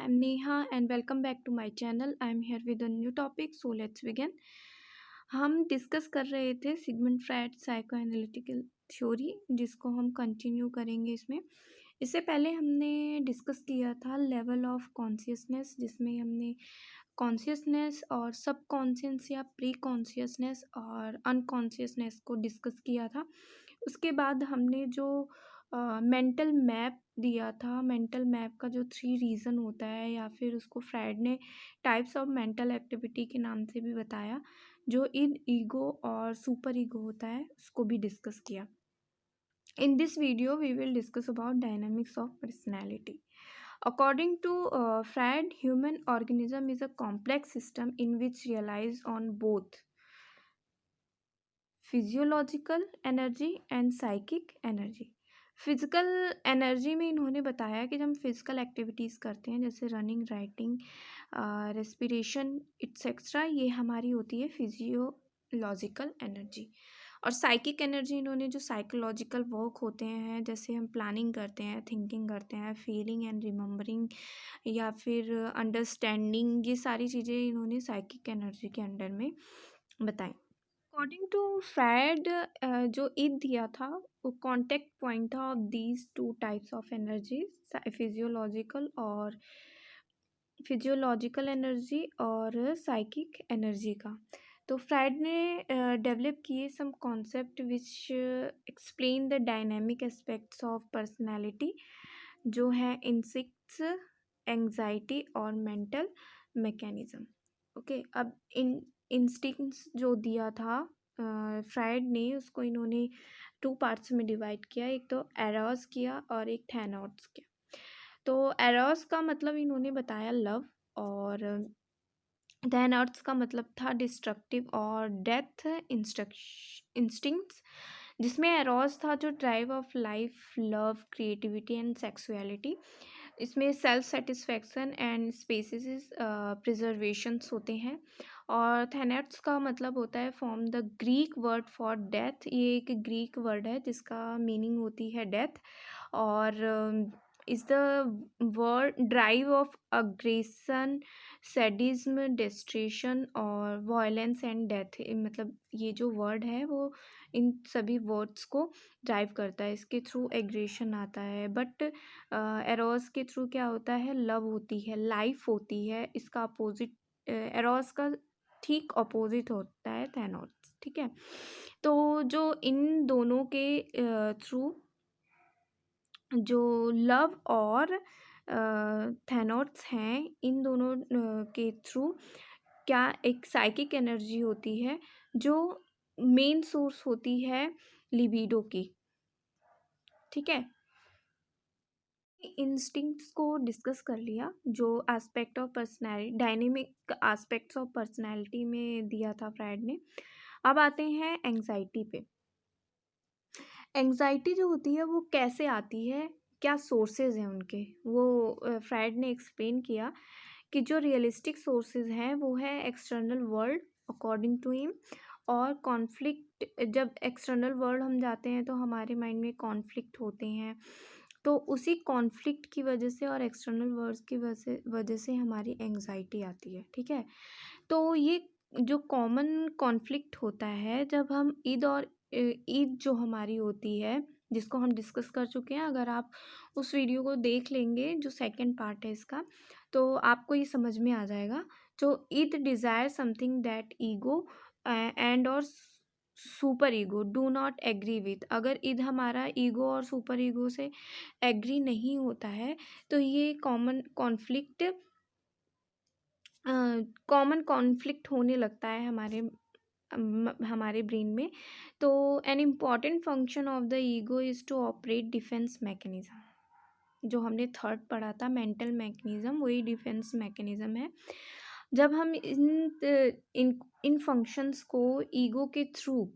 I'm Neha and welcome back to my channel. I'm here with a new topic, so let's begin. हम discuss कर रहे थे Sigmund Freud psychoanalytical theory, जिसको हम continue करेंगे इसमें। इससे पहले हमने डिस्कस किया था लेवल ऑफ कॉन्शियसनेस, जिसमें हमने कॉन्शियसनेस और सब कॉन्शियस या प्री कॉन्शियसनेस और अनकॉन्शियसनेस को डिस्कस किया था। उसके बाद हमने जो मेंटल मैप दिया था, मेंटल मैप का जो 3 रीज़न होता है या फिर उसको फ्रायड ने टाइप्स ऑफ मेंटल एक्टिविटी के नाम से भी बताया, जो इन ईगो और सुपर ईगो होता है, उसको भी डिस्कस किया। In this video, we will discuss about dynamics of personality. According to Freud, human organism is a complex system in which relies on both physiological energy and psychic energy. Physical energy में इन्होंने बताया कि जब हम physical activities करते हैं, जैसे running, writing, respiration et cetera, ये हमारी होती है फिजियोलॉजिकल एनर्जी। और साइकिक एनर्जी, इन्होंने जो साइकोलॉजिकल वर्क होते हैं, जैसे हम प्लानिंग करते हैं, थिंकिंग करते हैं, फीलिंग एंड रिमेंबरिंग या फिर अंडरस्टैंडिंग, ये सारी चीज़ें इन्होंने साइकिक एनर्जी के अंडर में बताई। अकॉर्डिंग टू फ्रायड, जो ईद दिया था वो कॉन्टेक्ट पॉइंट था of these 2 types of energy, physiological energy और साइकिक एनर्जी का। तो फ्रायड ने डेवलप किए some concept which explain the dynamic aspects of personality, जो है इंसिक्ट्स, एंग्जाइटी और मेंटल मैकेनिज्म। ओके, अब इंस्टिंक्ट्स जो दिया था फ्रायड ने, उसको इन्होंने 2 पार्ट्स में डिवाइड किया, एक तो एरोस किया और एक थैनॉट्स किया। तो एरोस का मतलब इन्होंने बताया लव, और थैनॉट्स का मतलब था डिस्ट्रक्टिव और डेथ इंस्टिंक्ट्स, जिसमें एरोस था जो drive of life, love, creativity and sexuality. इसमें सेल्फ सेटिस्फैक्शन एंड स्पेसिस प्रिजर्वेशंस होते हैं। और थैनेट्स का मतलब होता है from the Greek word for death, ये एक ग्रीक वर्ड है जिसका मीनिंग होती है डेथ, और is the word drive of aggression, sadism, destruction और वायलेंस एंड डेथ। मतलब ये जो वर्ड है वो इन सभी वर्ड्स को ड्राइव करता है। इसके थ्रू एग्रेशन आता है, बट एरोस के थ्रू क्या होता है, लव होती है, लाइफ होती है। इसका अपोजिट एरोस का ठीक अपोजिट होता है थैनोस। ठीक है, तो जो इन दोनों के थ्रू, जो लव और थैनोस हैं, इन दोनों के थ्रू क्या एक साइकिक एनर्जी होती है, जो मेन सोर्स होती है लिबिडो की। ठीक है, इंस्टिंक्ट्स को डिस्कस कर लिया, जो aspect of personality, dynamic aspects of personality में दिया था फ्रायड ने। अब आते हैं एंग्जाइटी पे। एंग्जाइटी जो होती है वो कैसे आती है, क्या सोर्सेज हैं उनके, वो फ्रायड ने एक्सप्लेन किया कि जो रियलिस्टिक सोर्सेज हैं वो है external world according to him, और कॉन्फ्लिक्ट। जब एक्सटर्नल वर्ल्ड हम जाते हैं तो हमारे माइंड में कॉन्फ्लिक्ट होते हैं, तो उसी कॉन्फ्लिक्ट की वजह से और एक्सटर्नल वर्ड्स की वजह से हमारी एंग्जाइटी आती है। ठीक है, तो ये जो कॉमन कॉन्फ्लिक्ट होता है, जब हम ईद जो हमारी होती है, जिसको हम डिस्कस कर चुके हैं, अगर आप उस वीडियो को देख लेंगे जो सेकंड पार्ट है इसका, तो आपको ये समझ में आ जाएगा। जो id desire something that ego and और superego do not agree with. अगर ईद हमारा ईगो और सुपर ईगो से एग्री नहीं होता है, तो ये कॉमन कॉन्फ्लिक्ट होने लगता है हमारे ब्रेन में। तो an important function of the ego is to operate defence mechanism. जो हमने थर्ड पढ़ा था मेंटल मैकेनिज्म, वही डिफेंस मैकेनिज्म है। जब हम इन फंक्शंस को ईगो के थ्रू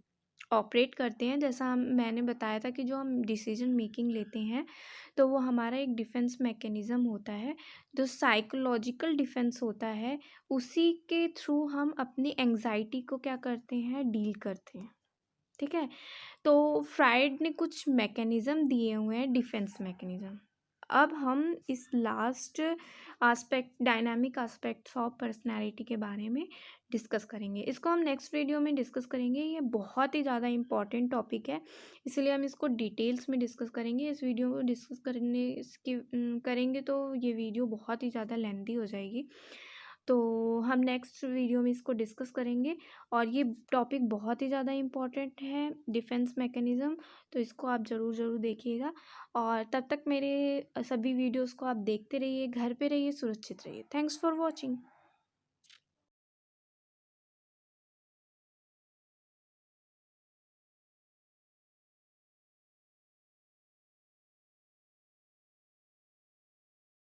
ऑपरेट करते हैं, जैसा मैंने बताया था कि जो हम डिसीजन मेकिंग लेते हैं, तो वो हमारा एक डिफेंस मैकेनिज्म होता है, जो साइकोलॉजिकल डिफेंस होता है। उसी के थ्रू हम अपनी एंग्जाइटी को क्या करते हैं, डील करते हैं। ठीक है, तो फ्रायड ने कुछ मैकेनिज्म दिए हुए हैं डिफेंस मैकेनिज्म। अब हम इस last aspect dynamic aspects of personality के बारे में डिस्कस करेंगे। इसको हम नेक्स्ट वीडियो में डिस्कस करेंगे। ये बहुत ही ज़्यादा इम्पॉर्टेंट टॉपिक है, इसलिए हम इसको डिटेल्स में डिस्कस करेंगे। इस वीडियो को डिस्कस करने इसकी करेंगे तो ये वीडियो बहुत ही ज़्यादा लेंथी हो जाएगी, तो हम नेक्स्ट वीडियो में इसको डिस्कस करेंगे। और ये टॉपिक बहुत ही ज़्यादा इम्पॉर्टेंट है, डिफेंस मैकेनिज़्म, तो इसको आप ज़रूर देखिएगा। और तब तक मेरे सभी वीडियोस को आप देखते रहिए, घर पे रहिए, सुरक्षित रहिए। Thanks for watching.